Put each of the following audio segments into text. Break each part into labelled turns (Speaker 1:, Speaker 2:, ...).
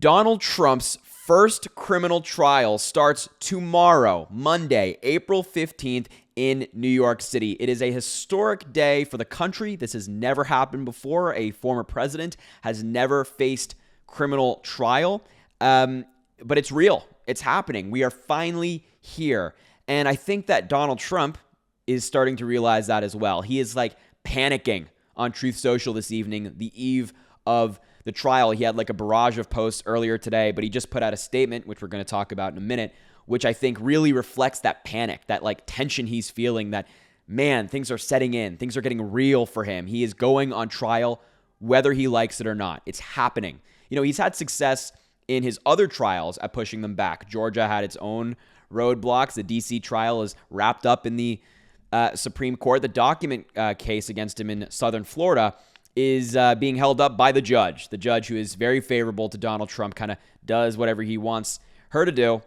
Speaker 1: Donald Trump's first criminal trial starts tomorrow, Monday, April 15th in New York City. It is a historic day for the country. This has never happened before. A former president has never faced criminal trial, but it's real. It's happening. We are finally here. And I think that Donald Trump is starting to realize that as well. He is like panicking on Truth Social this evening, the eve of the trial. He had like a barrage of posts earlier today, but he just put out a statement, which we're going to talk about in a minute, which I think really reflects that panic, that like tension he's feeling, that, man, things are setting in. Things are getting real for him. He is going on trial whether he likes it or not. It's happening. You know, he's had success in his other trials at pushing them back. Georgia had its own roadblocks. The D.C. trial is wrapped up in the Supreme Court. The document case against him in Southern Florida is being held up by the judge who is very favorable to Donald Trump, kind of does whatever he wants her to do.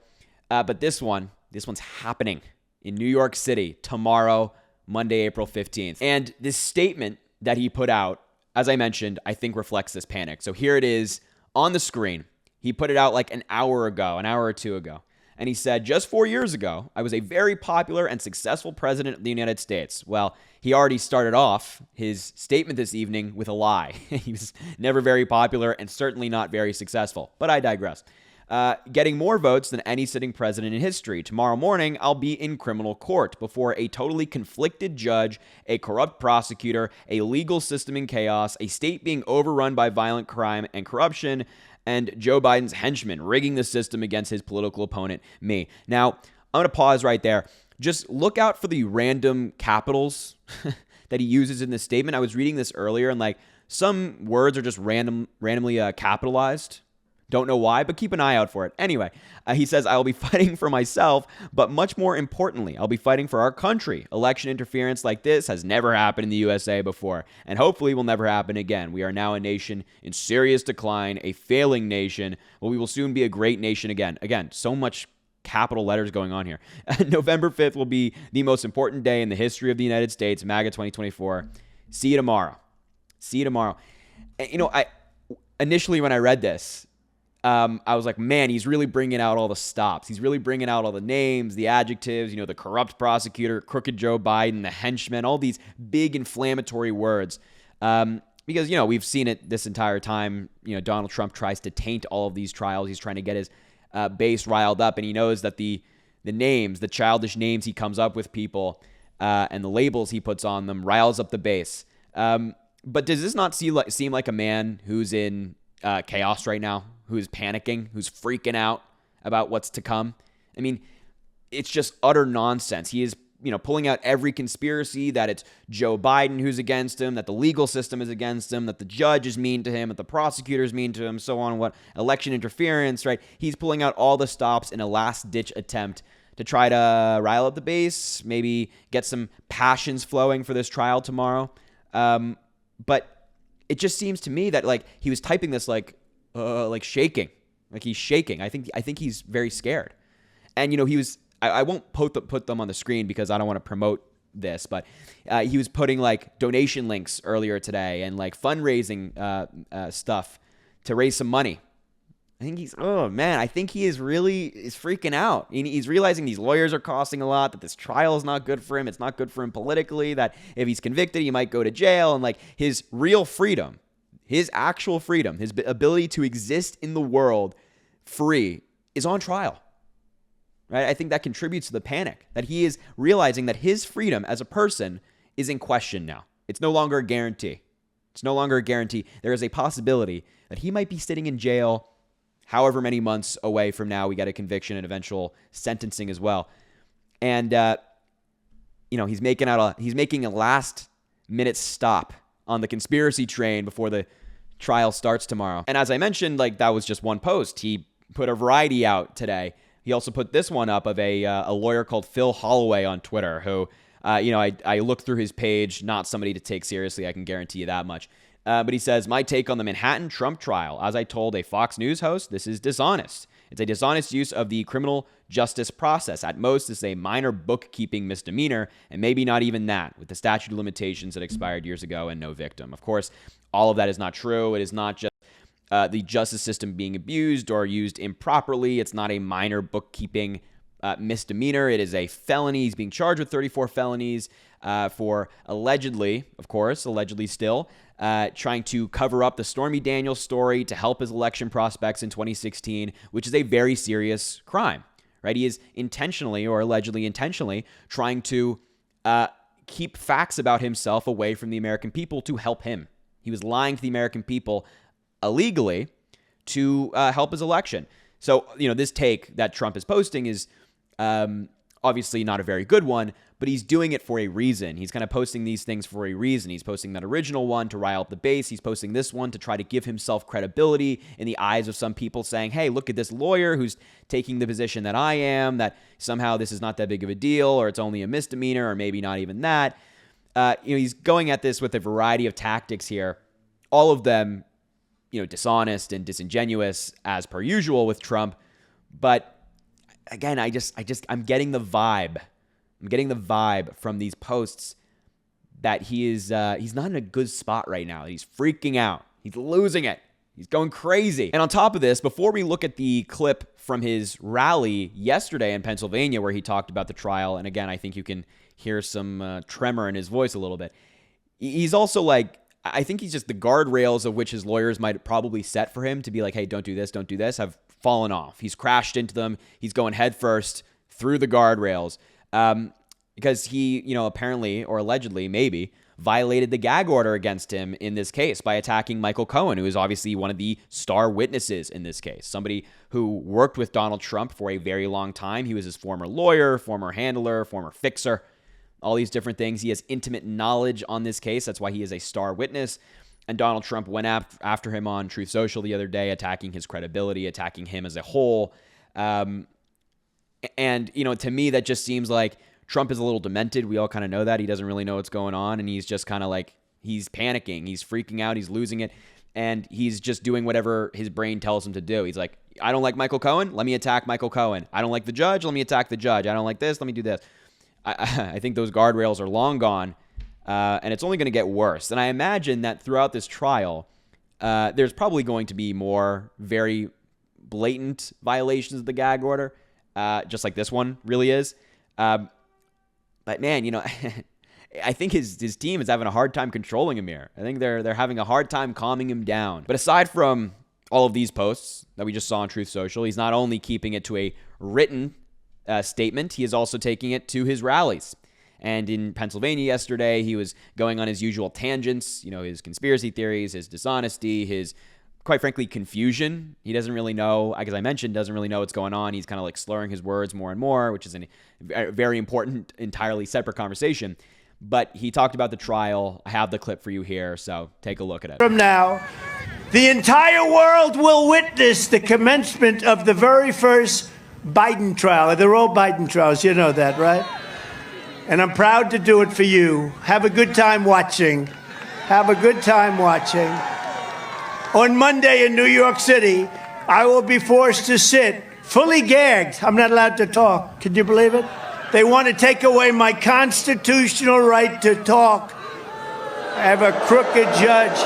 Speaker 1: But this one's happening in New York City tomorrow, Monday, April 15th. And this statement that he put out, as I mentioned, I think reflects this panic. So here it is on the screen. He put it out like an hour or two ago. And he said, just 4 years ago, I was a very popular and successful president of the United States. Well, he already started off his statement this evening with a lie. He was never very popular and certainly not very successful. But I digress. Getting more votes than any sitting president in history. Tomorrow morning, I'll be in criminal court before a totally conflicted judge, a corrupt prosecutor, a legal system in chaos, a state being overrun by violent crime and corruption, and Joe Biden's henchmen rigging the system against his political opponent, me. Now, I'm going to pause right there. Just look out for the random capitals that he uses in this statement. I was reading this earlier, and like some words are just randomly capitalized. Don't know why, but keep an eye out for it. Anyway, he says, I will be fighting for myself, but much more importantly, I'll be fighting for our country. Election interference like this has never happened in the USA before, and hopefully will never happen again. We are now a nation in serious decline, a failing nation, but we will soon be a great nation again. Again, so much capital letters going on here. November 5th will be the most important day in the history of the United States, MAGA 2024. See you tomorrow. You know, initially when I read this, I was like, man, he's really bringing out all the stops. He's really bringing out all the names, the adjectives, you know, the corrupt prosecutor, crooked Joe Biden, the henchmen, all these big inflammatory words. Because, you know, we've seen it this entire time. You know, Donald Trump tries to taint all of these trials. He's trying to get his base riled up, and he knows that the names, the childish names he comes up with people, and the labels he puts on them riles up the base. But does this not seem like a man who's in chaos right now? Who's panicking, who's freaking out about what's to come? I mean, it's just utter nonsense. He is, you know, pulling out every conspiracy, that it's Joe Biden who's against him, that the legal system is against him, that the judge is mean to him, that the prosecutor is mean to him, so on, what election interference, right? He's pulling out all the stops in a last-ditch attempt to try to rile up the base, maybe get some passions flowing for this trial tomorrow. But it just seems to me that, like, he was typing this like shaking, like he's shaking. I think he's very scared. And, you know, he was, I won't put them on the screen because I don't want to promote this, but he was putting like donation links earlier today and like fundraising stuff to raise some money. I think he is freaking out. He's realizing these lawyers are costing a lot, that this trial is not good for him. It's not good for him politically, that if he's convicted, he might go to jail, and like his real freedom, his actual freedom, his ability to exist in the world free is on trial, right? I think that contributes to the panic, that he is realizing that his freedom as a person is in question now. It's no longer a guarantee. There is a possibility that he might be sitting in jail however many months away from now. We get a conviction and eventual sentencing as well. And, you know, he's making a last minute stop on the conspiracy train before the trial starts tomorrow. And as I mentioned, like, that was just one post. He put a variety out today. He also put this one up of a lawyer called Phil Holloway on Twitter, who, you know, I looked through his page, not somebody to take seriously, I can guarantee you that much. But he says, my take on the Manhattan Trump trial. As I told a Fox News host, this is dishonest. It's a dishonest use of the criminal justice process. At most, it's a minor bookkeeping misdemeanor, and maybe not even that, with the statute of limitations that expired years ago and no victim. Of course, all of that is not true. It is not just the justice system being abused or used improperly. It's not a minor bookkeeping misdemeanor. It is a felony. He's being charged with 34 felonies for allegedly, of course, allegedly still, trying to cover up the Stormy Daniels story to help his election prospects in 2016, which is a very serious crime, right? He is intentionally or allegedly intentionally trying to keep facts about himself away from the American people to help him. He was lying to the American people illegally to help his election. So, this take that Trump is posting is obviously not a very good one, but he's doing it for a reason. He's kind of posting these things for a reason. He's posting that original one to rile up the base. He's posting this one to try to give himself credibility in the eyes of some people, saying, hey, look at this lawyer who's taking the position that I am, that somehow this is not that big of a deal, or it's only a misdemeanor, or maybe not even that. He's going at this with a variety of tactics here, all of them, dishonest and disingenuous as per usual with Trump. But again, I'm getting the vibe. I'm getting the vibe from these posts that he's not in a good spot right now. He's freaking out. He's losing it. He's going crazy. And on top of this, before we look at the clip from his rally yesterday in Pennsylvania where he talked about the trial, and again, I think you can hear some tremor in his voice a little bit. He's also I think he's just the guardrails of which his lawyers might probably set for him to be like, hey, don't do this, have fallen off. He's crashed into them. He's going headfirst through the guardrails because he, apparently or allegedly maybe violated the gag order against him in this case by attacking Michael Cohen, who is obviously one of the star witnesses in this case, somebody who worked with Donald Trump for a very long time. He was his former lawyer, former handler, former fixer, all these different things. He has intimate knowledge on this case. That's why he is a star witness. And Donald Trump went after him on Truth Social the other day, attacking his credibility, attacking him as a whole. And, to me, that just seems like Trump is a little demented. We all kind of know that. He doesn't really know what's going on. And he's just kind of he's panicking. He's freaking out. He's losing it. And he's just doing whatever his brain tells him to do. He's like, I don't like Michael Cohen. Let me attack Michael Cohen. I don't like the judge. Let me attack the judge. I don't like this. Let me do this. I think those guardrails are long gone, and it's only going to get worse. And I imagine that throughout this trial, there's probably going to be more very blatant violations of the gag order, just like this one really is. But man, I think his team is having a hard time controlling him here. I think they're having a hard time calming him down. But aside from all of these posts that we just saw on Truth Social, he's not only keeping it to a written statement, he is also taking it to his rallies. And in Pennsylvania yesterday, he was going on his usual tangents, his conspiracy theories, his dishonesty, his, quite frankly, confusion. He doesn't really know, as I mentioned, doesn't really know what's going on. He's kind of slurring his words more and more, which is a very important, entirely separate conversation. But he talked about the trial. I have the clip for you here, so take a look at it.
Speaker 2: From now, the entire world will witness the commencement of the very first Biden trial. They're all Biden trials. You know that, right? And I'm proud to do it for you. Have a good time watching. Have a good time watching. On Monday in New York City, I will be forced to sit fully gagged. I'm not allowed to talk. Can you believe it? They want to take away my constitutional right to talk. I have a crooked judge.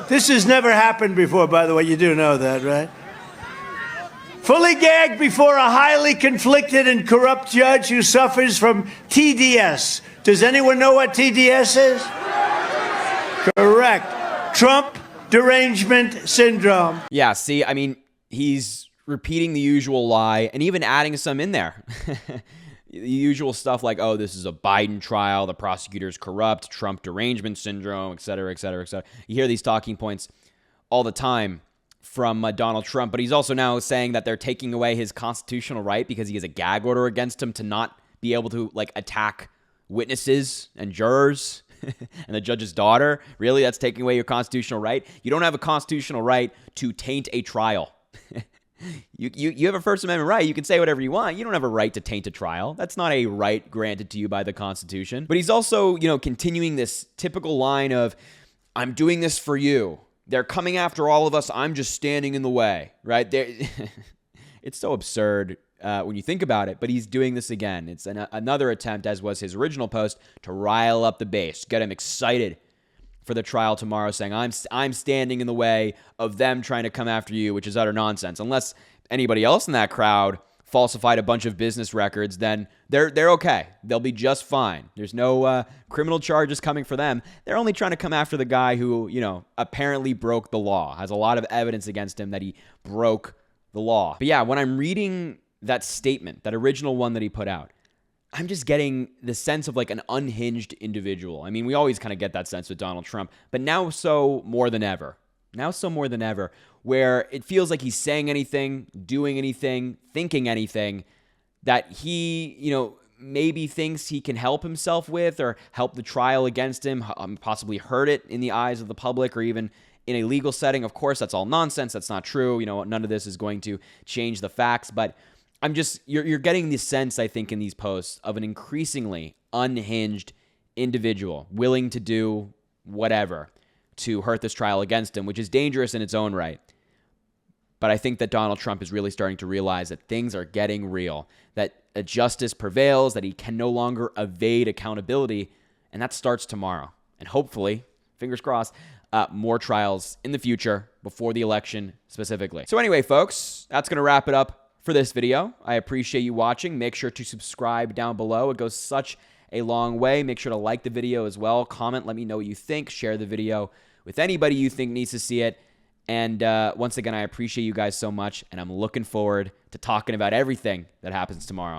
Speaker 2: This has never happened before, by the way. You do know that, right? Fully gagged before a highly conflicted and corrupt judge who suffers from TDS. Does anyone know what TDS is? Correct. Trump derangement syndrome.
Speaker 1: Yeah, see, he's repeating the usual lie and even adding some in there. The usual stuff like, oh, this is a Biden trial, the prosecutor's corrupt, Trump derangement syndrome, et cetera, et cetera, et cetera. You hear these talking points all the time from Donald Trump, but he's also now saying that they're taking away his constitutional right because he has a gag order against him to not be able to attack witnesses and jurors and the judge's daughter. Really? That's taking away your constitutional right? You don't have a constitutional right to taint a trial. You have a First Amendment right. You can say whatever you want. You don't have a right to taint a trial. That's not a right granted to you by the Constitution. But he's also, continuing this typical line of, I'm doing this for you. They're coming after all of us. I'm just standing in the way, right? It's so absurd when you think about it, but he's doing this again. It's another attempt, as was his original post, to rile up the base, get him excited for the trial tomorrow, saying, I'm standing in the way of them trying to come after you, which is utter nonsense. Unless anybody else in that crowd falsified a bunch of business records, then they're okay. They'll be just fine. There's no criminal charges coming for them. They're only trying to come after the guy who, apparently broke the law, has a lot of evidence against him that he broke the law. But yeah, when I'm reading that statement, that original one that he put out, I'm just getting the sense of like an unhinged individual. I mean, we always kind of get that sense with Donald Trump, but now so more than ever. Now so more than ever, where it feels like he's saying anything, doing anything, thinking anything that he, maybe thinks he can help himself with or help the trial against him, possibly hurt it in the eyes of the public or even in a legal setting. Of course, that's all nonsense. That's not true. None of this is going to change the facts, but you're getting the sense, I think, in these posts of an increasingly unhinged individual willing to do whatever to hurt this trial against him, which is dangerous in its own right. But I think that Donald Trump is really starting to realize that things are getting real, that justice prevails, that he can no longer evade accountability, and that starts tomorrow. And hopefully, fingers crossed, more trials in the future before the election specifically. So anyway, folks, that's going to wrap it up for this video. I appreciate you watching. Make sure to subscribe down below. It goes such a long way. Make sure to like the video as well. Comment, let me know what you think. Share the video with anybody you think needs to see it. And once again, I appreciate you guys so much, and I'm looking forward to talking about everything that happens tomorrow.